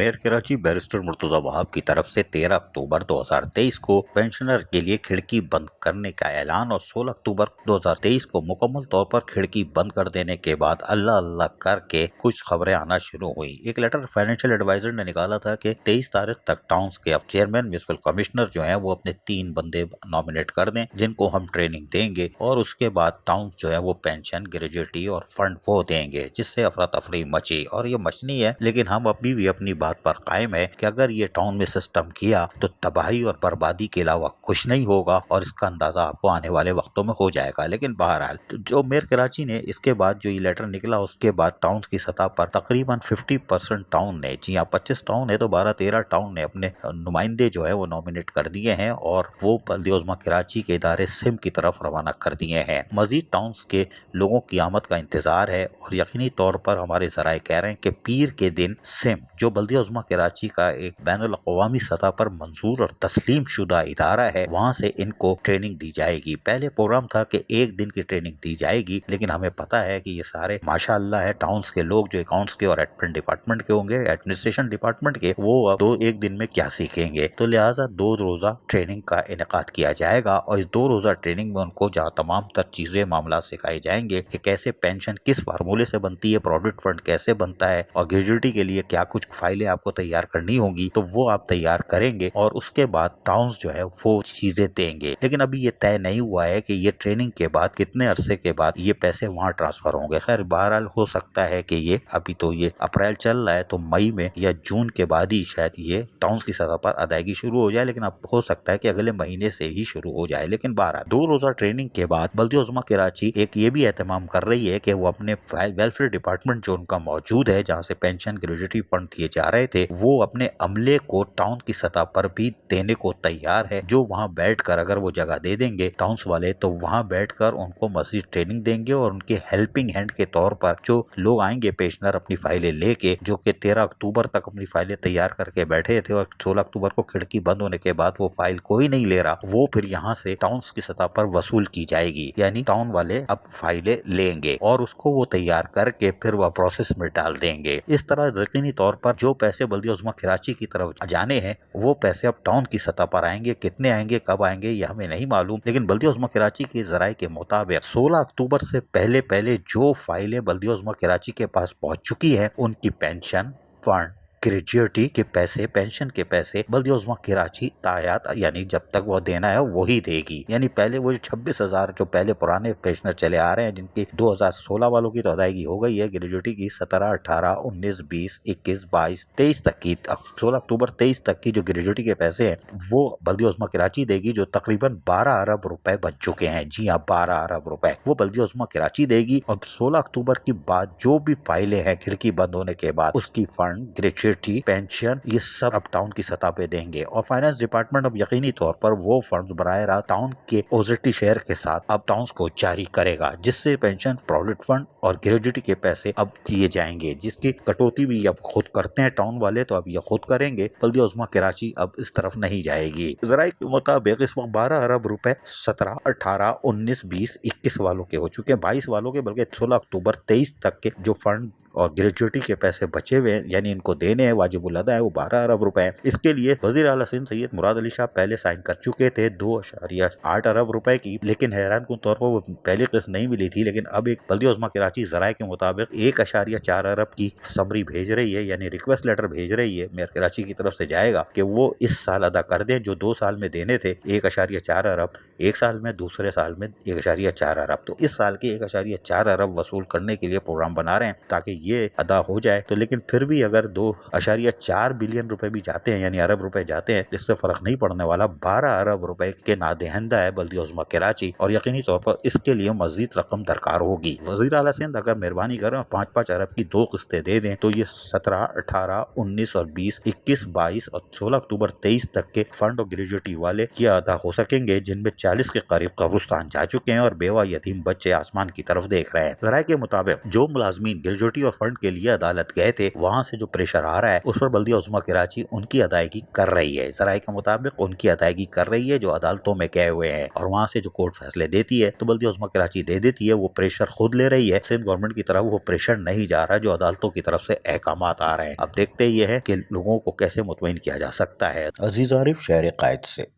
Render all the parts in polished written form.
Mayor Karachi barrister Murtaza Wahab की तरफ से 13 अक्टूबर 2023 को पेंशनर के लिए खिड़की बंद करने का ऐलान और 16 अक्टूबर 2023 को मुकम्मल तौर पर खिड़की बंद कर देने के बाद अल्लाह अल्लाह करके कुछ खबरें आना शुरू हुई। एक लेटर फाइनेंशियल एडवाइजर ने निकाला था कि 23 तारीख तक टाउन्स के अब चेयरमैन म्यूनिसिपल कमिश्नर जो है वो अपने 3 बंदे नॉमिनेट कर दें जिनको हम ट्रेनिंग देंगे और उसके बाद टाउन्स जो है वो पेंशन, ग्रेजुएटी और फंड वो देंगे, जिससे अफरा तफरी मची। और ये मचनी है, लेकिन हम अभी भी अपनी बात पर कायम है कि अगर ये टाउन में सिस्टम किया तो तबाही और बर्बादी के अलावा कुछ नहीं होगा और इसका अंदाजा आपको आने वाले वक्तों में हो जाएगा। लेकिन बहरहाल जो मेयर कराची ने इसके बाद जो ये लेटर निकला उसके बाद टाउन की सतह पर तकरीबन 50% टाउन ने, जी हाँ 25 टाउन है तो 12-13 टाउन ने अपने नुमाइंदे जो है वो नॉमिनेट कर दिए हैं और वो बल्दियोजमा कराची के इदारे सिम की तरफ रवाना कर दिए हैं। मजीद टाउन्स के लोगों की आमद का इंतजार है और यकीनी तौर पर हमारे जराए कह रहे हैं कि पीर के दिन सिम जो बल्दिया उज़्मा कराची का एक बैनुल अक़वामी सतह पर मंजूर और तस्लीम शुदा इदारा है, वहाँ से इनको ट्रेनिंग दी जाएगी। पहले प्रोग्राम था कि 1 दिन की ट्रेनिंग दी जाएगी, लेकिन हमें पता है कि ये सारे माशाअल्लाह है टाउन्स के लोग जो अकाउंट्स के और एडमिन डिपार्टमेंट के होंगे, एडमिनिस्ट्रेशन डिपार्टमेंट के, वो अब 1 दिन में क्या सीखेंगे। तो लिहाजा 2 रोजा ट्रेनिंग का इनेकाद किया जाएगा और इस 2 रोजा ट्रेनिंग में उनको जहाँ तमाम तर चीजें मामला सिखाए जाएंगे कि कैसे पेंशन किस फार्मूले से बनती है, प्रोविडेंट फंड कैसे बनता है और ग्रेजुएटी के लिए क्या कुछ फाइलें आपको तैयार करनी होंगी, तो वो आप तैयार करेंगे और उसके बाद टाउन्स जो है वो चीजें देंगे। लेकिन अभी ये तय नहीं हुआ है कि ये ट्रेनिंग के बाद कितने अरसे के बाद ये पैसे वहाँ ट्रांसफर होंगे। खैर बहरहाल हो सकता है कि ये अभी तो ये अप्रैल चल रहा है तो मई में या जून के बाद ही शायद ये टाउन्स की सतह पर अदायगी शुरू हो जाए, लेकिन अब हो सकता है कि अगले महीने से ही शुरू हो जाए। लेकिन बहरहाल 2 रोजा ट्रेनिंग के बाद बल्दिया उज़्मा कराची एक ये भी एहतमाम कर रही है कि वो अपने वेलफेयर डिपार्टमेंट जो उनका मौजूद है, जहाँ से पेंशन ग्रेजुएटी फंड दिए जा रहे थे, वो अपने अमले को टाउन की सतह पर भी देने को तैयार है। जो वहाँ बैठकर अगर वो जगह दे देंगे टाउन्स वाले तो वहाँ बैठकर उनको मजीद ट्रेनिंग देंगे और उनके हेल्पिंग हैंड के तौर पर जो लोग आएंगे पेंशनर अपनी फाइलें लेके, जो कि 13 अक्टूबर तक अपनी फाइलें तैयार करके बैठे थे और 16 अक्टूबर को खिड़की बंद होने के बाद वो फाइल कोई नहीं ले रहा, वो फिर यहाँ से टाउन्स की सतह पर वसूल की जाएगी। यानी टाउन वाले अब फाइलें लेंगे और उसको वो तैयार करके फिर वह प्रोसेस में डाल देंगे। इस तरह यकीनी तौर पर जो पैसे बल्दिया उज़्मा कराची की तरफ जाने हैं वो पैसे अब टाउन की सतह पर आएंगे। कितने आएंगे, कब आएंगे, ये हमें नहीं मालूम, लेकिन बल्दिया उज़्मा कराची के जराये के मुताबिक 16 अक्टूबर से पहले पहले जो फाइलें बल्दिया उज़्मा कराची के पास पहुंच चुकी है उनकी पेंशन, फंड, ग्रेजुएटी के पैसे, पेंशन के पैसे बल्दिया उज़्मा कराची तायात यानी जब तक वो देना है वही देगी। यानी पहले वो 26,000 जो पहले पुराने पेंशनर चले आ रहे हैं जिनकी 2016 वालों की तो अदायगी हो गई है, ग्रेजुएटी की 17, 18, 19, 20, 21, 22, 23 तक की, 16 अक्टूबर 23 तक की जो ग्रेजुएटी के पैसे हैं वो बल्दिया उज़्मा कराची देगी, जो तकरीबन 12 अरब रुपए बन चुके हैं। जी हाँ 12 अरब रुपए वो बल्दिया उज़्मा कराची देगी और 16 अक्टूबर के बाद जो भी फाइलें हैं खिड़की बंद होने के बाद उसकी फंड, ग्रेजुएटी, पेंशन, ये सब अब टाउन की सतह पे देंगे और फाइनेंस डिपार्टमेंट अब यकीनी तौर पर वो फंड्स बराह रास्त टाउन के ओजेटी शेयर के साथ अब टाउन्स को जारी करेगा, जिससे पेंशन, प्रोविडेंट फंड और ग्रेजुएटी के पैसे अब दिए जाएंगे, जिसकी कटौती भी अब खुद करते हैं टाउन वाले, तो अब ये खुद करेंगे। बल्दिया उज़्मा कराची अब इस तरफ नहीं जाएगी। जराये के मुताबिक इस वक्त 12 अरब रुपए 17, 18, 19, 20, 21 वालों के हो चुके हैं, 22 वालों के, बल्कि 16 अक्टूबर 23 तक के जो फंड और ग्रेजुएटी के पैसे बचे हुए यानी इनको देने हैं, वाजिबुल अदा है, वो 12 अरब रुपए हैं। इसके लिए वज़ीर आला सिंध सैयद मुराद अली शाह पहले साइन कर चुके थे 2.8 अरब रुपए की, लेकिन हैरान कुन तौर पर वो पहली किस्त नहीं मिली थी। लेकिन अब एक बल्दिया उज़्मा कराची जराये के मुताबिक 1.4 अरब की समरी भेज रही है, यानी रिक्वेस्ट लेटर भेज रही है, मेयर कराची की तरफ से जाएगा कि वो इस साल अदा कर दें जो 2 साल में देने थे 1.4 अरब, एक साल में, दूसरे साल में 1.4 अरब। तो इस साल के 1.4 अरब वसूल करने के लिए प्रोग्राम बना रहे हैं ताकि ये अदा हो जाए। तो लेकिन फिर भी अगर 2.4 बिलियन रुपए भी जाते हैं यानी अरब रुपए जाते हैं, इससे फर्क नहीं पड़ने वाला। 12 अरब रुपए के नादहिंदा है बल्दिया उज़्मा कराची और यकीनी तौर पर इसके लिए मजीद रकम दरकार होगी। वज़ीर आला सिंध अगर मेहरबानी करें 5-5 अरब की 2 किस्तें दे दें तो ये 17, 18, 19 और 20, 21, 22 और 16 अक्टूबर 23 तक के फंड और ग्रेजुएटी वाले ये अदा हो सकेंगे, जिनमें 40 के करीब कब्रिस्तान जा चुके हैं और बेवा यतीम बच्चे आसमान की तरफ देख रहे हैं। जराये के मुताबिक जो मुलाजमीन ग्रेजुएटी और फंड के लिए अदालत गए थे, वहाँ से जो प्रेशर आ रहा है उस पर बल्दिया उज़्मा कराची उनकी अदायगी कर रही है। ज़राए के मुताबिक उनकी अदायगी कर रही है जो अदालतों में गए हुए हैं, और वहाँ से जो कोर्ट फैसले देती है तो बल्दिया उज़्मा कराची दे देती है। वो प्रेशर खुद ले रही है, सिंध गवर्नमेंट की तरफ वो प्रेशर नहीं जा रहा जो अदालतों की तरफ से अहकामात आ रहे हैं। अब देखते ये है कि लोगों को कैसे मुतमईन किया जा सकता है। अजीज आरिफ, शहर कायद से।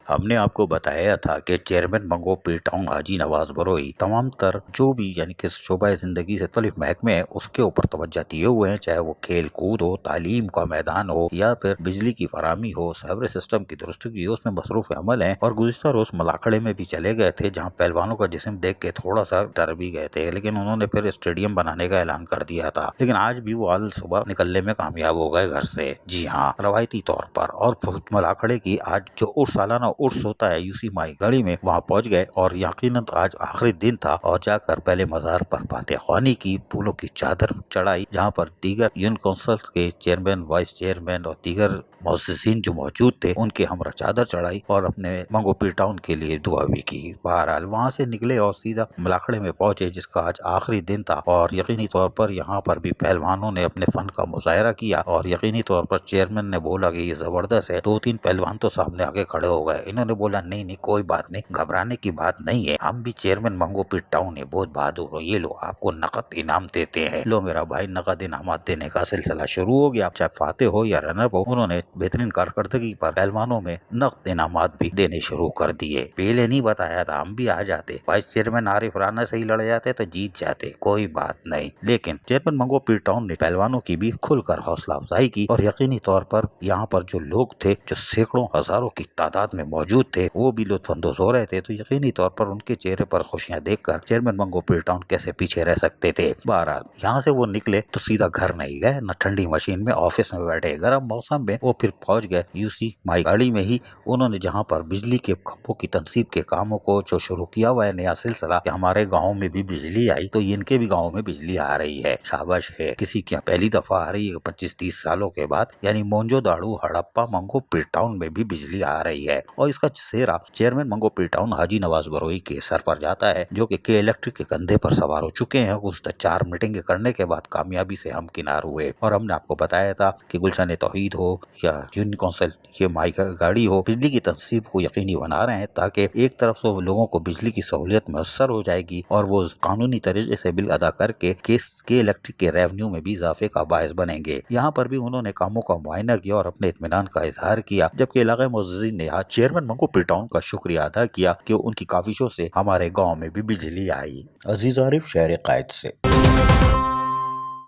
हमने आपको बताया था कि चेयरमैन मंगो पी टाउन हाजी नवाज बरोई तमाम तर जो भी यानी कि शोबा जिंदगी से मुख्तलिफ महकमे है उसके ऊपर तवज्जो दिए हुए हैं, चाहे वो खेल कूद हो, तालीम का मैदान हो या फिर बिजली की फरामी हो, साइबर सिस्टम की दुरुस्तगी हो, उसमें मसरूफ अमल है। और गुज़िश्ता रोज मलाखड़े में भी चले गए थे जहाँ पहलवानों का जिस्म देख के थोड़ा सा डर भी गए थे, लेकिन उन्होंने फिर स्टेडियम बनाने का ऐलान कर दिया था। लेकिन आज भी वो आज सुबह निकलने में कामयाब हो गए घर से। जी हाँ, रवायती तौर पर। और मलाखड़े की आज जो उर्स सालाना उर्स होता है यूसी माई गाड़ी में, वहाँ पहुँच गए और यकीनन आज आखिरी दिन था। और जाकर पहले मज़ार पर फातह ख्वानी की, फूलों की चादर चढ़ाई, जहाँ पर दीगर यूनियन काउंसिल के चेयरमैन, वाइस चेयरमैन और दीगर मुअज़्ज़िज़ीन जो मौजूद थे उनके हमरा चादर चढ़ाई और अपने मंगो पी टाउन के लिए दुआ भी की। बहरहाल वहाँ से निकले और सीधा मलाखड़े में पहुंचे जिसका आज आखिरी दिन था। और यकीनी तौर पर यहाँ पर भी पहलवानों ने अपने फन का मुजाहरा किया और यकीनी तौर पर चेयरमैन ने बोला कि ये जबरदस्त है। 2-3 पहलवान तो सामने आके खड़े हो गए। इन्होंने बोला नहीं नहीं कोई बात नहीं, घबराने की बात नहीं है, हम भी चेयरमैन मंगो पी टाउन है, बहुत बहादुर हो, ये लो आपको नकद इनाम देते हैं। लो मेरा भाई, नकद इनामात देने का सिलसिला शुरू हो गया। चाहे फाते हो या रनर हो, उन्होंने बेहतरीन कारकर्दगी पर पहलवानों में नकद इनामात भी देने शुरू कर दिए। पहले नहीं बताया था, हम भी आ जाते, वाइस चेयरमैन आरिफ राना से ही लड़ जाते तो जीत जाते, कोई बात नहीं। लेकिन चेयरमैन मंगो पी टाउन ने पहलवानों की भी खुलकर हौसला अफजाई की और यकीनी तौर पर यहाँ पर जो लोग थे, जो सैकड़ों हजारों की तादाद में मौजूद थे, वो भी लुत्फानंदोज हो रहे थे। तो यकीनी तौर पर उनके चेहरे पर खुशियां देखकर चेयरमैन मंगो पी टाउन कैसे पीछे रह सकते थे। बहरहाल यहाँ से वो निकले तो सीधा घर नहीं गए, न ठंडी मशीन में ऑफिस में बैठे, गर्म मौसम में वो फिर पहुंच गए यूसी माई गाड़ी में ही। उन्होंने जहाँ पर बिजली के खंभों की तनसीब के कामों को जो शुरू किया हुआ है नया सिलसिला, कि हमारे गाँव में भी बिजली आई तो इनके भी गाँव में बिजली आ रही है, शाबाश है। किसी की पहली दफा आ रही है 25-30 सालों के बाद, यानी मोंजो दाड़ू हड़प्पा मंगो पी टाउन में भी बिजली आ रही है। और इसका सेहरा चेयरमैन मंगो पी टाउन हाजी नवाज बरोई के सर पर जाता है, जो कि के इलेक्ट्रिक के कंधे पर सवार हो चुके हैं। उस 4 मीटिंग करने के बाद कामयाबी से हम किनार हुए। और हमने आपको बताया था कि गुलशन तौहीद हो या यूनियन काउंसिल ये माई गाड़ी हो, बिजली की तनसीब को यकीनी बना रहे हैं ताकि एक तरफ से लोगों को बिजली की सहूलियत मैसर हो जाएगी और वो कानूनी तरीके से बिल अदा करके के इलेक्ट्रिक के रेवेन्यू में भी इजाफे का बायस बनेंगे। यहाँ पर भी उन्होंने कामों का मुआयना किया और अपने इत्मीनान का इजहार किया, जबकि इलाके मुअज़्ज़िज़ीन ने आज चेयरमैन मंगो पी टाउन का शुक्रिया अदा किया कि उनकी काविशों से हमारे गाँव में भी बिजली आई। अजीज आरिफ, शहर कायद से।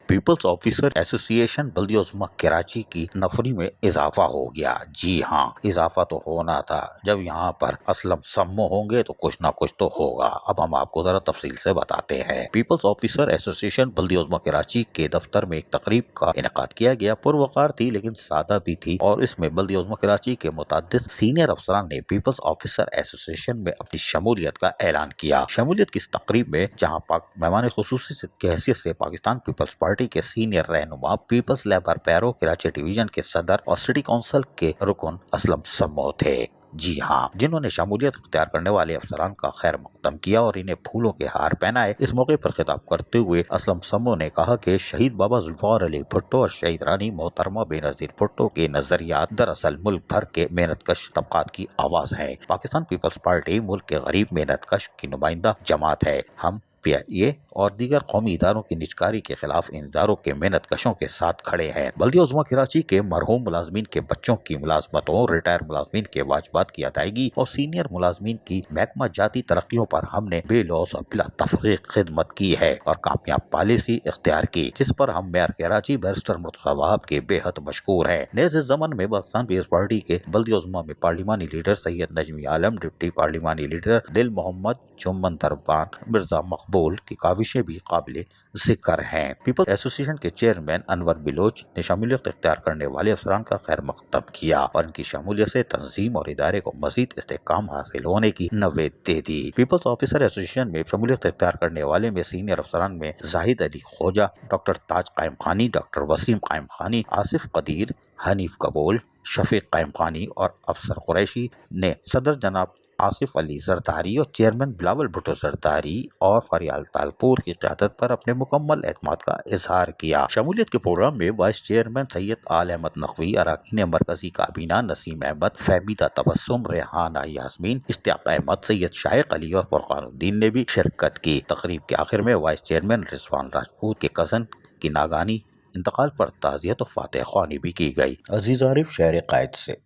पीपल्स ऑफिसर एसोसिएशन बल्दिया उज़्मा कराची की नफरी में इजाफा हो गया। जी हाँ, इजाफा तो होना था। जब यहाँ पर असलम सम्मो होंगे तो कुछ ना कुछ तो होगा। अब हम आपको जरा तफसील से बताते हैं। पीपल्स ऑफिसर एसोसिएशन बल्दिया उज़्मा कराची के दफ्तर में एक तकरीब का इनेकाद किया गया। पुरवकार थी लेकिन सादा भी थी और इसमें बल्दिया उज़्मा कराची के मुतअद्दिद सीनियर अफसरान ने पीपल्स ऑफिसर एसोसिएशन में अपनी शमूलियत का ऐलान किया। शमूलियत की इस तकरीब में जहाँ मेहमान खुसूसी की हैसियत से पाकिस्तान पीपल्स पार्टी के सीनियर रहनुमा, पीपल्स लेबर पैरो कराची डिवीजन के सदर और सिटी काउंसिल के रुकन असलम सम्मो थे। जी हाँ, जिन्होंने शमूलियत इख्तियार करने वाले अफसरान का खैर मकदम किया और इन्हें फूलों के हार पहनाए। इस मौके पर खिताब करते हुए असलम सम्मो ने कहा कि शहीद बाबा जुल्फिकार अली भुट्टो और शहीद रानी मोहतरमा बेनज़ीर भुट्टो के नजरियात दरअसल मुल्क भर के मेहनतकश तबकात की आवाज है। पाकिस्तान पीपल्स पार्टी मुल्क के गरीब मेहनतकश की नुमाइंदा जमात है। हम PIA और दीगर कौमी इदारों की निजकारी के खिलाफ इन इदारों के मेहनत कशों के साथ खड़े हैं। बल्दिया उज़्मा कराची के मरहूम मुलाजमीन के बच्चों की मुलाजमतों, रिटायर मुलाजमीन के वाजबात की अदायगी और सीनियर मुलाजमीन की महकमा जाती तरक्कियों पर हमने बेलौस और बिला तफरीक खिदमत की है और कामयाब पॉलिसी इख्तियार की, जिस पर हम मेयर कराची बैरिस्टर मुर्तज़ा वहाब के बेहद मशकूर हैं। नेज़ इस ज़मन में पाकिस्तान पीपल्स पार्टी के बल्दिया उज़्मा में पार्लिमानी लीडर सैयद नजमी आलम, डिप्टी पार्लिमानी लीडर दिल मोहम्मद, जुम्मन दरबान, मिर्जा मकबूल की काविशें भी काबिले जिक्र हैं। पीपल्स एसोसिएशन के चेयरमैन अनवर बिलोच ने शमूलियत इख्तियार करने वाले अफसरान का खैर मकदम किया और इनकी शमूलियत से तंजीम और इदारे को मजीद इस्तेहकाम हासिल होने की नवेद दे दी। पीपल्स ऑफिसर एसोसिएशन में शमूलियत इख्तियार करने वाले में सीनियर अफसरान में जाहिद अली खोजा, डॉक्टर ताज कायम खानी, डॉक्टर वसीम कायम खानी, आसिफ कदीर, हनीफ कबूल, शफीक कायम खानी और अफसर कुरैशी ने। सदर जनाब आसिफ अली जरदारी और चेयरमैन बिलावल भुट्टो जरदारी और फरियाल तालपुर की क़यादत पर अपने मुकम्मल एतमाद का इजहार किया। शमूलियत के प्रोग्राम में वाइस चेयरमैन सैयद आल अहमद नकवी, अरकान मरकजी काबीना नसीम अहमद, फहमीदा तबस्सुम, रेहाना यास्मीन, इश्तियाक अहमद, सैयद शाइक अली और फुरकानुद्दीन ने भी शिरकत की। तकरीब के आखिर में वाइस चेयरमैन रिजवान राजपूत के कजन की नागानी इंतकाल पर ताज़ियत और फातिहा ख्वानी भी की गई। अजीज आरिफ शहर कायद से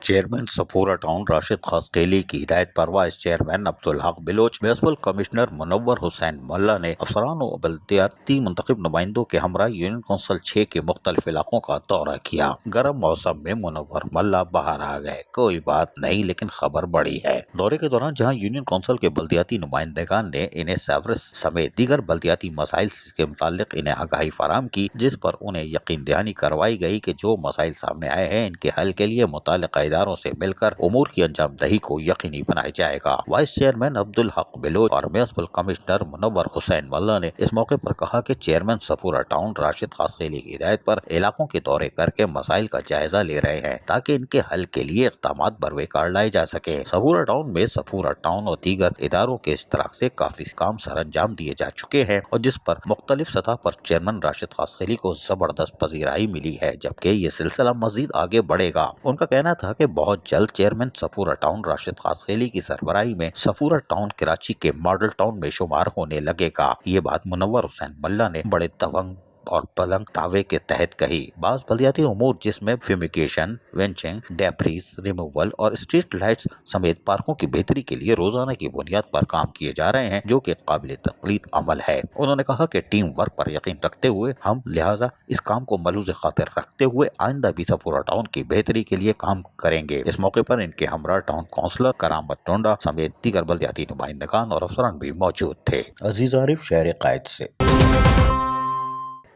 चेयरमैन सफूरा टाउन राशिद खासकेली की हिदायत पर vice chairman Abdul Haq Baloch, municipal commissioner Munawwar Hussain Molla ने अफसरान और बल्दियाती मुंतखब नुमाइंदों के हमरा यूनियन कौंसिल 6 के मुख्तलिफ इलाकों का दौरा किया। गर्म मौसम में मुनव्वर मोल्ला बाहर आ गए, कोई बात नहीं, लेकिन खबर बड़ी है। दौरे के दौरान जहां यूनियन कौंसिल के बल्दियाती नुमाइंदगान ने इन्हें सेवरेज समेत दीगर बल्दियाती मसाइल के मुतालिक इन्हें आगाही फराम की, जिस पर उन्हें यकीन दहानी करवाई गई कि जो मसाइल सामने आए हैं इनके हल के लिए मुतालिका इदारों से मिलकर उमूर की अंजामदही को यकीनी बनाया जाएगा। वाइस चेयरमैन अब्दुल हक बिलोच और म्युनिसिपल कमिश्नर मुनव्वर हुसैन मोल्ला ने इस मौके पर कहा कि चेयरमैन सफूरा टाउन राशिद खासकेली की हिदायत पर इलाकों के दौरे करके मसाइल का जायजा ले रहे हैं ताकि इनके हल के लिए इक़दामात बरवेकार लाए जा सके। सफूरा टाउन में सफूरा टाउन और दीगर इदारों के इश्तराक से काफी काम सरअंजाम दिए जा चुके हैं और जिस पर मुख्तलिफ सतह पर चेयरमैन राशिद खासकेली को जबरदस्त पजीराई मिली है, जबकि ये सिलसिला मजीद आगे बढ़ेगा। उनका कहना था कि बहुत जल्द चेयरमैन सफूरा टाउन राशिद खासकेली की सरबराही में सफूरा टाउन कराची के मॉडल टाउन में शुमार होने लगेगा। ये बात मुनव्वर हुसैन मोल्ला ने बड़े दबंग और पलंग दावे के तहत कही। बाज़ बल्दियाती उमूर जिसमें फ्यूमिगेशन, वेंचिंग, डेब्रिस रिमूवल और स्ट्रीट लाइट्स समेत पार्कों की बेहतरी के लिए रोजाना की बुनियाद पर काम किए जा रहे हैं, जो कि काबिल तक़लीद अमल है। उन्होंने कहा कि टीम वर्क पर यकीन रखते हुए हम लिहाजा इस काम को मलूज़ खातिर रखते हुए आइंदा भी सफूरा टाउन की बेहतरी के लिए काम करेंगे। इस मौके पर इनके हमरा टाउन काउंसलर करामत टोंडा समेत दीगर बल्दियाती नुमाइंदगान और अफसरान भी मौजूद थे। अजीज आरिफ शहर कायद से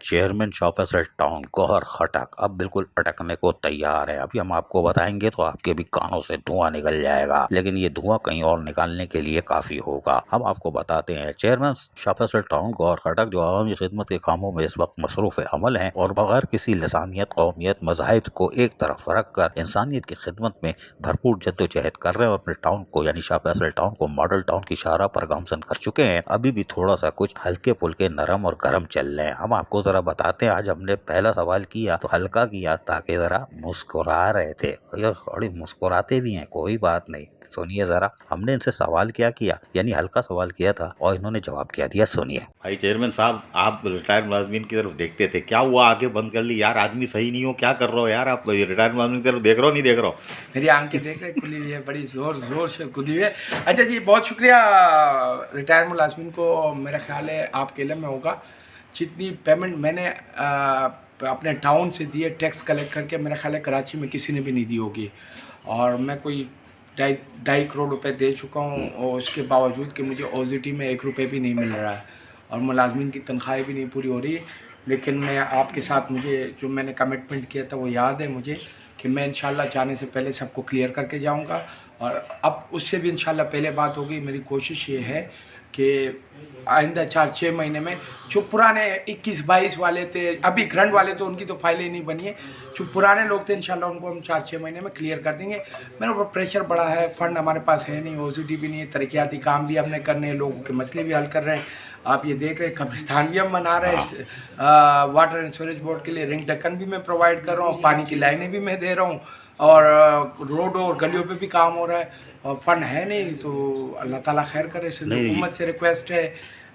चेयरमैन शॉफेसर टाउन गौहर खटक अब बिल्कुल अटकने को तैयार है। अभी हम आपको बताएंगे तो आपके भी कानों से धुआं निकल जाएगा, लेकिन ये धुआं कहीं और निकालने के लिए काफी होगा। हम आपको बताते हैं, चेयरमैन शॉफेसर टाउन गौहर खटक जो आवामी खिदमत के कामों में इस वक्त मसरूफ अमल है और बगैर किसी लसानियत, कौमियत, मज़ाहिब को एक तरफ रख कर इंसानियत की खिदमत में भरपूर जद्दोजहद कर रहे हैं और अपने टाउन को यानी शॉफेसर टाउन को मॉडल टाउन की शाहरा पर गामजन कर चुके हैं। अभी भी थोड़ा सा कुछ हल्के फुल्के नरम और गर्म चल रहे हैं। हम आपको जरा बताते हैं, आज हमने पहला सवाल किया तो हल्का किया ताकि जरा मुस्कुरा रहे थे, थोड़ी मुस्कुराते भी हैं, कोई बात नहीं। सुनिए जरा, हमने इनसे सवाल क्या किया, यानी हल्का सवाल किया था और इन्होंने जवाब क्या दिया, सुनिए। भाई चेयरमैन साहब, आप रिटायर्ड मुलाजमीन की तरफ देखते थे, क्या हुआ आगे बंद कर ली यार? आदमी सही नहीं हो, क्या कर रहे हो यार? आप रिटायर्ड मुलाजमीन की तरफ देख रहे हो, नहीं देख रहे हो? मेरी आंखें देख रहे खुली हुई है, बड़ी जोर से खुली हुई है। अच्छा जी, बहुत शुक्रिया रिटायर्ड मुलाजमीन को। मेरा ख्याल है आपके इल्म में होगा जितनी पेमेंट मैंने अपने टाउन से दिए टैक्स कलेक्ट करके, मेरा ख्याल है कराची में किसी ने भी नहीं दी होगी। और मैं कोई 2.5 करोड़ रुपए दे चुका हूँ और उसके बावजूद कि मुझे OZT में 1 रुपये भी नहीं मिल रहा है और मुलाजमीन की तनख्वाही भी नहीं पूरी हो रही। लेकिन मैं आपके साथ, मुझे जो मैंने कमिटमेंट किया था वो याद है मुझे कि मैं इंशाल्लाह जाने से पहले सबको क्लियर करके जाऊंगा। और अब उससे भी इंशाल्लाह पहले बात होगी। मेरी कोशिश ये है कि आइंदा 4-6 महीने में जो पुराने 21-22 वाले थे, अभी ग्रंट वाले तो उनकी तो फाइलें नहीं बनी है, जो पुराने लोग थे इंशाल्लाह उनको हम 4-6 महीने में क्लियर कर देंगे। मेरे ऊपर प्रेशर बड़ा है, फंड हमारे पास है नहीं, OZT भी नहीं है, तरक्याती काम भी हमने करने हैं, लोगों के मसले भी हल कर रहे हैं। आप ये देख रहे हैं कब्रिस्तान भी हम बना रहे हैं, वाटर एंड सीवरेज बोर्ड के लिए रिंग ढक्कन भी मैं प्रोवाइड कर रहा हूँ, पानी की लाइनें भी मैं दे रहा हूँ और रोडों और गलियों पे भी काम हो रहा है। और फंड है नहीं तो अल्लाह ताला खैर करे। हुकूमत से रिक्वेस्ट है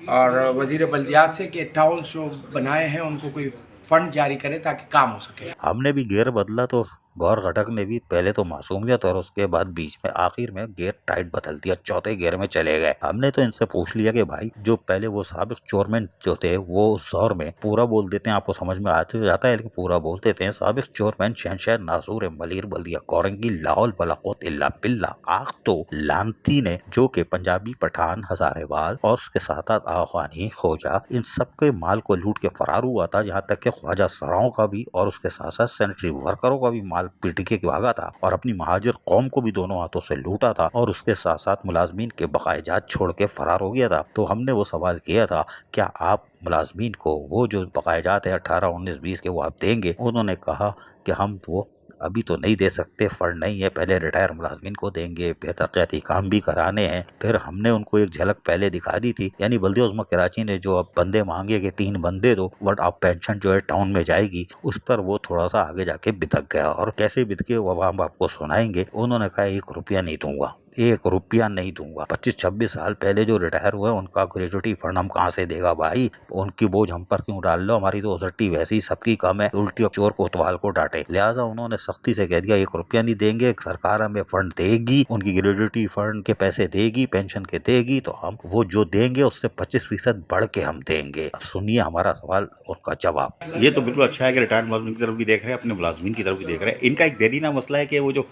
और वज़ीर बल्दियात से कि टाउन जो बनाए हैं उनको कोई फंड जारी करे ताकि काम हो सके। हमने भी गियर बदला तो गौहर खटक ने भी पहले तो मासूमियत और उसके बाद बीच में आखिर में गियर टाइट बदल दिया, चौथे गियर में चले गए। हमने तो इनसे पूछ लिया कि भाई जो पहले वो साबिक चोरमैन जो थे वो उस दौर में पूरा बोल देते हैं, आपको समझ में आते जाता है लेकिन पूरा बोल देते हैं। साबिक चोरमैन शहनशाह नासूर मलीर बल्दिया कोरंगी लाहौल बलाकोत इल्ला बिल्ला आख तो लानती ने, जो कि पंजाबी पठान हजारेवाल और उसके साथ आखानी खोजा, इन सबके माल को लूट के फरार हुआ था। यहाँ तक कि ख्वाजा सराओं का भी और उसके साथ साथ सैनिटरी वर्करों का भी माल पीटीके के भागा था और अपनी महाजिर कौम को भी दोनों हाथों से लूटा था और उसके साथ साथ मुलाजमीन के बकायजात छोड़ के फरार हो गया था। तो हमने वो सवाल किया था, क्या आप मुलाजमीन को वो जो बकायजात है 18, 19, 20 के वो आप देंगे? उन्होंने कहा कि हम वो अभी तो नहीं दे सकते, फंड नहीं है, पहले रिटायर मुलाजमीन को देंगे, फिर तरक्याती काम भी कराने हैं। फिर हमने उनको एक झलक पहले दिखा दी थी, यानी बल्दिया उज़्मा कराची ने जो अब बंदे मांगे कि 3 बंदे दो, बट अब पेंशन जो है टाउन में जाएगी, उस पर वो थोड़ा सा आगे जाके बिदक गया। और कैसे बिदके वो हम आपको सुनाएंगे। उन्होंने कहा 1 रुपया नहीं दूंगा, 1 रुपया नहीं दूंगा। 25-26 साल पहले जो रिटायर हुए उनका ग्रेजुएटी फंड हम कहाँ से देगा भाई, उनकी बोझ हम पर क्यों डाल लो, हमारी तो उसट्टी वैसे ही सबकी कम है, उल्टी चोर कोतवाल को डांटे। लिहाजा उन्होंने सख्ती से कह दिया 1 रुपया नहीं देंगे, सरकार हमें फंड देगी, उनकी ग्रेजुएटी फंड के पैसे देगी, पेंशन के देगी, तो हम वो जो देंगे उससे 25% बढ़ के हम देंगे। अब सुनिए हमारा सवाल, उनका जवाब। ये तो बिल्कुल अच्छा है कि रिटायर्ड मुलाजमीन की तरफ भी देख रहे हैं, अपने मुलाजमीन की तरफ भी देख रहे हैं। इनका एक देरीना मसला है कि वो जो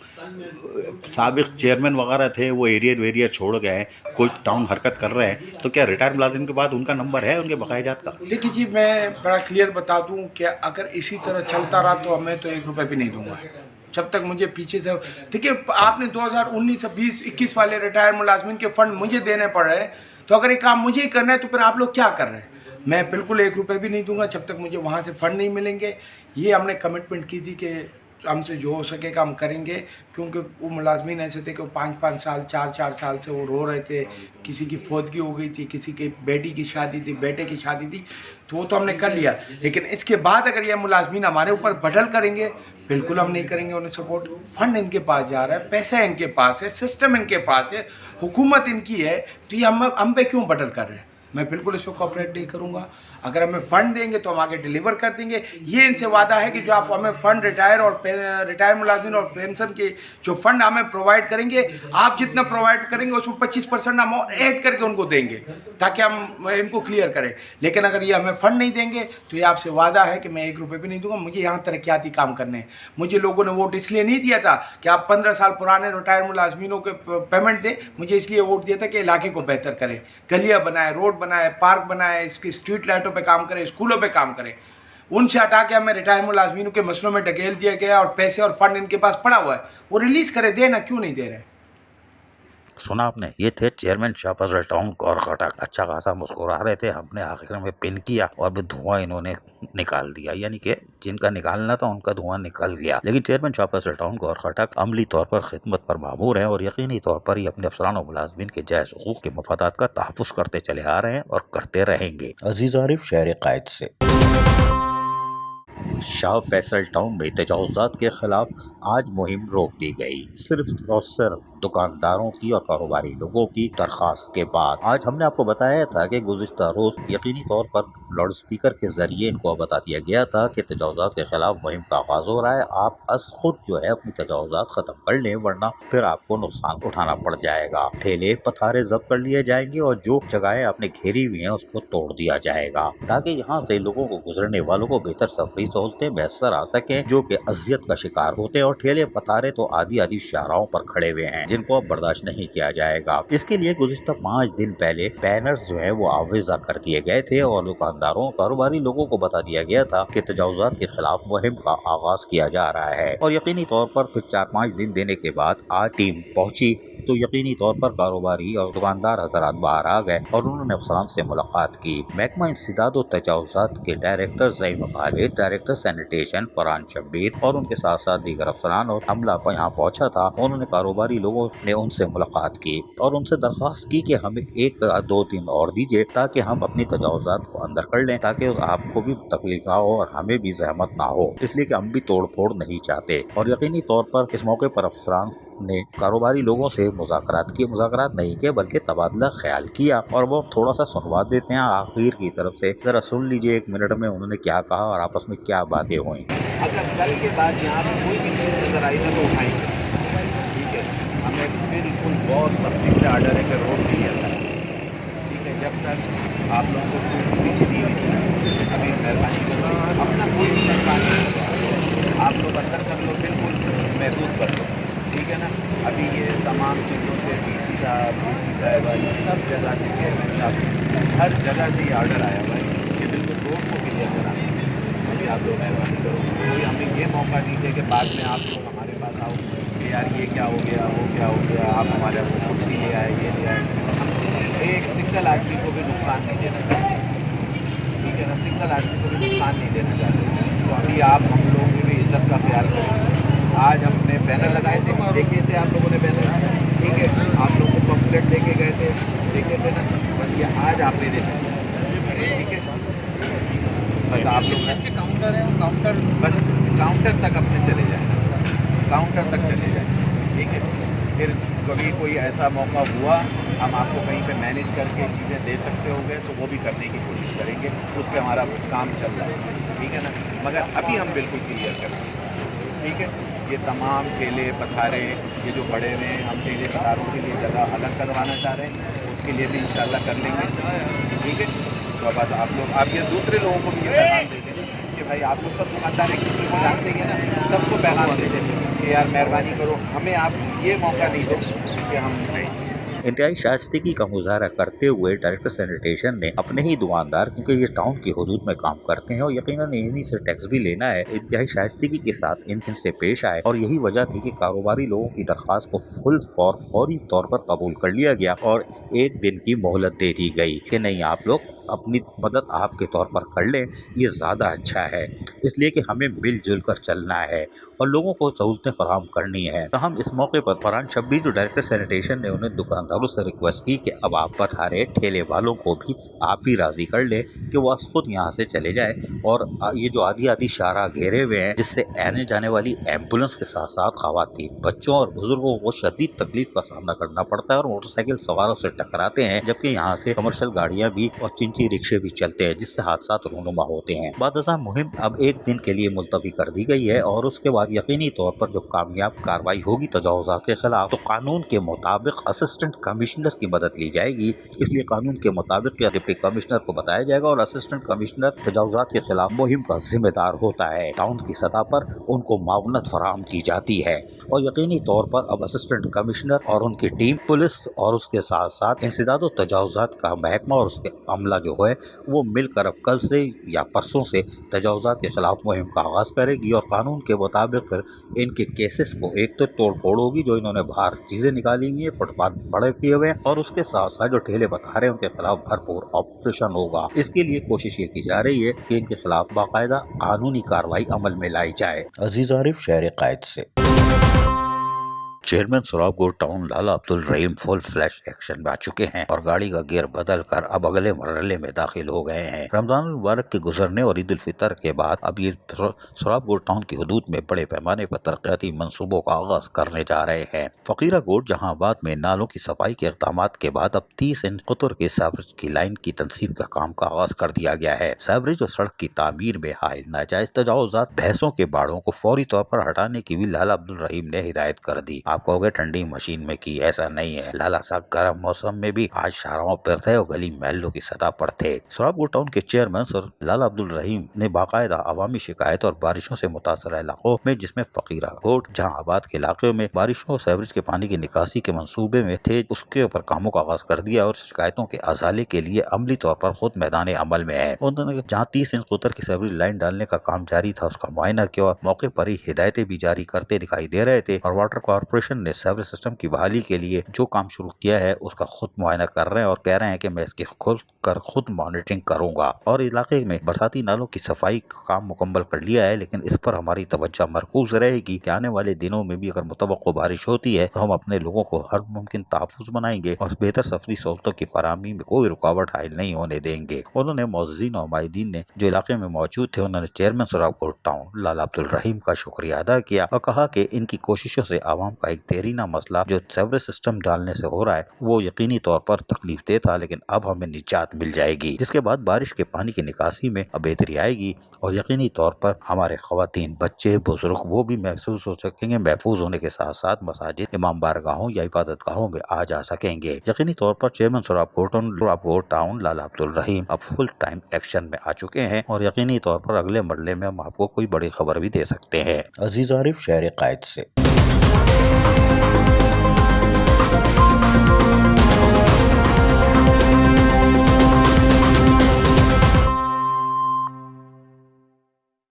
साबिक चेयरमैन वगैरह थे वो एरियर वेरियर छोड़ गए हैं, कोई टाउन हरकत कर रहे हैं, तो क्या रिटायर्ड मुलाजिम के बाद उनका नंबर है उनके बकायजात का? देखिए जी, मैं बड़ा क्लियर बता दूं कि अगर इसी तरह चलता रहा तो मैं तो 1 रुपये भी नहीं दूंगा, जब तक मुझे पीछे से। देखिए, आपने 2019, 20, 21 वाले रिटायर्ड मुलाजमीन के फंड मुझे देने पड़ रहे हैं, तो अगर ये काम मुझे ही करना है तो फिर आप लोग क्या कर रहे हैं? मैं बिल्कुल 1 रुपये भी नहीं दूंगा जब तक मुझे वहाँ से फंड नहीं मिलेंगे। ये हमने कमिटमेंट की थी कि हमसे जो हो सकेगा हम करेंगे, क्योंकि वो मुलाजमीन ऐसे थे कि 5-5 साल, 4-4 साल से वो रो रहे थे। किसी की फौतगी हो गई थी, किसी की बेटी की शादी थी, बेटे की शादी थी, तो वो तो हमने कर लिया। लेकिन इसके बाद अगर ये मुलाजमीन हमारे ऊपर बदल करेंगे, बिल्कुल हम नहीं करेंगे उन्हें सपोर्ट। फंड इनके पास जा रहा है, पैसा इनके पास है, सिस्टम इनके पास है, हुकूमत इनकी है, तो ये हम पे क्यों बदल कर रहे हैं? मैं बिल्कुल इसको कॉपरेट नहीं करूँगा। अगर हमें फ़ंड देंगे तो हम आगे डिलीवर कर देंगे। ये इनसे वादा है कि जो आप हमें फ़ंड रिटायर मुलाजिम और पेंशन के जो फ़ंड हमें प्रोवाइड करेंगे, आप जितना प्रोवाइड करेंगे उसमें 25% हम और ऐड करके उनको देंगे, ताकि हम इनको क्लियर करें। लेकिन अगर ये हमें फ़ंड नहीं देंगे तो ये आपसे वादा है कि मैं 1 रुपये भी नहीं दूंगा। मुझे यहाँ तरक्याती काम करने हैं। मुझे लोगों ने वोट इसलिए नहीं दिया था कि आप 15 साल पुराने रिटायर मुलाजमीनों के पेमेंट दें, मुझे इसलिए वोट दिया था कि इलाके को बेहतर करें, गलियाँ बनाए, रोड बनाए, पार्क बनाए, इसकी स्ट्रीट लाइटों पे काम करें, स्कूलों पे काम करें। उनसे हटा के हमें रिटायर मुलाजमीनों के मसलों में ढकेल दिया गया और पैसे और फंड इनके पास पड़ा हुआ है, वो रिलीज करे, देना क्यों नहीं दे रहे? सुना आपने, ये थे चेयरमैन शाहबाज टाउन गौर खटक। अच्छा खासा मुस्कुरा रहे थे, हमने आखिर में पिन किया और भी धुआं इन्होंने निकाल दिया, यानी कि जिनका निकालना था उनका धुआं निकल गया। लेकिन चेयरमैन शाहबाज टाउन गौर खटक अमली तौर पर खिदमत पर मामूर है और यकीनी तौर पर ही अपने अफसरान और मुलाजमीन के जायज़ हुकूक के मफादात का तहफ़्फ़ुज़ करते चले आ रहे हैं और करते रहेंगे। अजीज आरिफ, शहर कायद से। शाह फैसल टाउन में तजावुज़ात के खिलाफ आज मुहिम रोक दी गई, सिर्फ और सिर्फ दुकानदारों की और कारोबारी लोगों की दरख्वास्त के बाद। आज हमने आपको बताया था कि गुज़िश्ता रोज यकीनी तौर पर लाउड स्पीकर के जरिए इनको बता दिया गया था कि तजावुज़ात के खिलाफ मुहिम का आगाज हो रहा है, आप खुद जो है अपनी तजावुज़ात खत्म कर लें, वरना फिर आपको नुकसान उठाना पड़ जाएगा। ठेले पथारे जब्त कर लिए जाएंगे और जो जगहें आपने घेरी हुई हैं उसको तोड़ दिया जाएगा, ताकि यहाँ से लोगों को, गुजरने वालों को बेहतर सफरी सहूलतें मैसर आ सके, जो कि अजियत का शिकार होते हैं। और ठेले पथारे तो आदि शाहराहों पर खड़े हुए हैं, जिनको अब बर्दाश्त नहीं किया जाएगा। इसके लिए गुज़िश्ता 5 दिन पहले बैनर्स जो है वो आवेजा कर दिए गए थे और दुकानदारों, कारोबारी लोगों को बता दिया गया था कि तजावुज़ात के खिलाफ मुहिम का आगाज किया जा रहा है। और यकीनी तौर पर फिर 4-5 दिन देने के बाद आज टीम पहुंची तो यकीनी तौर पर कारोबारी और दुकानदार हजरात बाहर आ गए और उन्होंने अफसरान से मुलाकात की। महकमा इंसदाद और तजावुज़ात के director Zaeem Khalid, director sanitation Farhan Shabbir और उनके साथ साथ दीगर अफसरान और अमला यहाँ पहुंचा था। उन्होंने कारोबारी लोगों ने उनसे मुलाकात की और उनसे दरख्वास्त की कि हमें 1-2 दिन और दीजिए, ताकि हम अपनी तजावुज़ात को अंदर कर लें, ताकि आपको भी तकलीफ ना हो और हमें भी जहमत ना हो, इसलिए कि हम भी तोड़ फोड़ नहीं चाहते। और यकीनी तौर पर इस मौके पर अफसरान ने कारोबारी लोगों से मुज़ाकरात नहीं किए बल्कि तबादला ख्याल किया, और वो थोड़ा सा सुनवा देते हैं आखिर की तरफ से। जरा सुन लीजिए 1 मिनट में उन्होंने क्या कहा और आपस में क्या बातें हुई। अगर कल के बाद यहाँ पर कोई भी चीज़ नजर आई ना तो उठाएंगे, ठीक है? हमें बिल्कुल बहुत सख्ती से आर्डर है कि रोड क्लियर करें, ठीक है? जब तक आप लोगों को दी हुई थी, अभी मेहरबानी करो अपना कोई भी सरकार नहीं, आप लोग अंदर कर लो, बिल्कुल महदूद कर लो, ठीक है ना? अभी ये तमाम चीज़ों से डीसी साहब सब जगह से, चेयरमैन साहब हर जगह से ये ऑर्डर आया हुआ है कि बिल्कुल रोड को क्लियर कराना। अभी आप लोग मेहरबानी करो, कोई हमें ये मौका दीजिए कि बाद में आप लोग हमारे पास आओ कि यार ये क्या हो गया, वो क्या हो गया, आप हमारे कुछ भी ले आए, ये ले आए। हम एक सिंगल आदमी को भी नुकसान नहीं देना चाहते, ठीक है ना? सिंगल आदमी को भी नुकसान नहीं देना चाहते। तो अभी आप हम लोगों की भी इज्जत का ख्याल करें, आज हमने बैनर लगाए थे, देखे थे आप लोगों ने बैनर, ठीक है, आप लोगों को पम्पलेट लेके गए थे, देखे थे ना, बस ये आज आपने देखा, ठीक है, बस आप लोग काउंटर है, काउंटर बस काउंटर तक अपने चले जाए, काउंटर तक चले जाए, ठीक है। फिर कभी कोई ऐसा मौका हुआ हम आपको कहीं पे मैनेज करके चीज़ें दे सकते होंगे तो वो भी करने की कोशिश करेंगे, उस पर हमारा काम चल रहा है, ठीक है ना, मगर अभी हम बिल्कुल क्लियर करेंगे, ठीक है। ये तमाम ठेले पथारे ये जो बड़े हुए हैं, हम ठेले पथारों के लिए जगह अलग करवाना चाह रहे हैं, उसके लिए भी इंशाल्लाह कर लेंगे, ठीक है। तो बस आप लोग आप ये दूसरे लोगों को भी ये पैगाम दे दें कि भाई आप लोग सब दुकानदार एक दूसरे को जानते हैं ना, सबको पैगाम दे दें कि यार मेहरबानी करो, हमें आप ये मौका नहीं दो कि हम इंतहाई शाइस्तगी का मुजाहरा करते हुए डायरेक्टर सैनिटेशन ने अपने ही दुकानदार, क्योंकि ये टाउन की हदूद में काम करते हैं और यकीनन इन्हीं से टैक्स भी लेना है, इंतहाई शाइस्तगी के साथ इनसे पेश आए और यही वजह थी कि कारोबारी लोगों की दरख्वास्त को फौरी तौर पर कबूल कर लिया गया और एक दिन की मोहलत दे दी गई कि नहीं आप लोग अपनी मदद आपके तौर पर कर लें, ये ज़्यादा अच्छा है, इसलिए कि हमें मिलजुल कर चलना है और लोगों को सहूलतें फराहम करनी है। तो हम इस मौके पर फरहान शब्बी जो डायरेक्टर सैनिटेशन ने उन्हें दुकानदारों से रिक्वेस्ट की कि अब आप पथारे ठेले वालों को भी आप ही राज़ी कर ले कि वो खुद यहाँ से चले जाए और ये जो आधी शाहराह घेरे हुए हैं जिससे आने जाने वाली एम्बुलेंस के साथ साथ खवातीन, बच्चों और बुजुर्गों को शदीद तकलीफ का सामना करना पड़ता है और मोटरसाइकिल सवारों से टकराते हैं, जबकि यहाँ से कमर्शियल गाड़ियाँ भी और चिंची रिक्शे भी चलते हैं जिससे हादसा रूनुमा होते हैं। बादशाह मुहिम अब एक दिन के लिए मुलतवी कर दी गई है और उसके बाद यकीनी तौर पर जो कामयाब कार्रवाई होगी तजावुज़ात के खिलाफ तो कानून के मुताबिक असिस्टेंट कमिश्नर की मदद ली जाएगी। इसलिए कानून के मुताबिक डिप्टी कमिश्नर को बताया जाएगा और असिस्टेंट कमिश्नर तजावुज़ात के खिलाफ मुहिम का जिम्मेदार होता है। टाउन की सतह पर उनको मावनत फराहम की जाती है और यकीनी तौर पर अब असिस्टेंट कमिश्नर और उनकी टीम पुलिस और उसके साथ साथ इंसदाद और तजावुज़ात का महकमा और उसके अमला जो है वो मिलकर अब कल से या परसों से तजावुज़ात के खिलाफ मुहिम का आगाज़ करेगी और कानून के मुताबिक फिर इनके केसेस को एक तो तोड़ फोड़ होगी, जो इन्होंने बाहर चीज़ें निकाली हुई है, फुटपाथ बड़े किए हुए हैं और उसके साथ साथ जो ठेले बता रहे हैं उनके खिलाफ भरपूर ऑपरेशन होगा। इसके लिए कोशिश ये की जा रही है कि इनके खिलाफ बाकायदा कानूनी कार्रवाई अमल में लाई जाए। अजीज आरिफ, शहर कायद से। चेयरमैन सोलापुर टाउन लाला अब्दुल रहीम फुल फ्लैश एक्शन में आ चुके हैं और गाड़ी का गियर बदल कर अब अगले मरहले में दाखिल हो गए हैं। रमजान मुबारक के गुजरने और ईद उल फितर के बाद अब ये सोलापुर टाउन की हदूद में बड़े पैमाने पर तरक्याती मंसूबों का आगाज करने जा रहे हैं। फकीरा कोट जहांबाद में नालों की सफाई के इक़दाम के बाद अब 30 इंच कुतर के सावरेज की लाइन की तंसीब का काम का आगाज कर दिया गया है। सावरेज और सड़क की तामीर में हायल नाजायज तजावुज़ात भैंसों के बाड़ों को फौरी तौर पर हटाने की भी लाला अब्दुल रहीम ने हिदायत कर दी। आप कहोगे ठंडी मशीन में की, ऐसा नहीं है। लाला साहब गर्म मौसम में भी आज शाहराहों पर थे और गली महलों की सतह पर थे। सोलापुर टाउन के चेयरमैन सर लाला अब्दुल रहीम ने बाकायदा अवामी शिकायत और बारिशों से मुतासर इलाकों में जिसमें फकीरा कोट जहांबाद के इलाके में बारिशों और सीवरेज के पानी की निकासी के मंसूबे में थे, उसके ऊपर कामों का आगाज कर दिया और शिकायतों के अजाले के लिए अमली तौर पर खुद मैदान अमल में है। उन्होंने जहाँ 30 इंच कुतर की सीवरेज लाइन डालने का काम जारी था उसका मुआयना किया और मौके पर ही हिदायतें भी जारी करते दिखाई दे रहे थे और वाटर कॉर्पोरेशन ने सीवरेज सिस्टम की बहाली के लिए जो काम शुरू किया है उसका खुद मुआयना कर रहे हैं और कह रहे हैं कि मैं इसकी खुद मॉनिटरिंग करूंगा और इलाके में बरसाती नालों की सफाई का काम मुकम्मल कर लिया है, लेकिन इस पर हमारी तवज्जो मरकूज रहेगी कि आने वाले दिनों में भी अगर मुतवक्को बारिश होती है तो हम अपने लोगों को हर मुमकिन तहफ़्फ़ुज़ बनाएंगे और बेहतर सफरी सहूलतों की फराहमी में कोई रुकावट हायल नहीं होने देंगे। उन्होंने मुअज़्ज़िज़ीन और माहिदीन ने जो इलाके में मौजूद थे उन्होंने चेयरमैन सोलापुर टाउन लाला अब्दुल रहीम का शुक्रिया अदा किया और कहा कि इनकी कोशिशों से आवाम का एक देरीना मसला जो सीवरेज सिस्टम डालने से हो रहा है वो यकीनी तौर पर तकलीफ दे था, लेकिन अब हमें निजात मिल जाएगी, जिसके बाद बारिश के पानी की निकासी में अब बेहतरी आएगी और यकीनी तौर पर हमारे खवातीन, बच्चे, बुजुर्ग वो भी महसूस हो सकेंगे, महफूज होने के साथ साथ मसाजिद, इमाम बारगाहों या इबादत गाहों में आ जा सकेंगे। यकीनी तौर पर चेयरमैन सोलापुर टाउन लाला अब्दुल रहीम अब फुल टाइम एक्शन में आ चुके हैं और यकीनी तौर पर अगले मरहले में हम आपको कोई बड़ी खबर भी दे सकते हैं। अजीज आरिफ, शहर कायद से।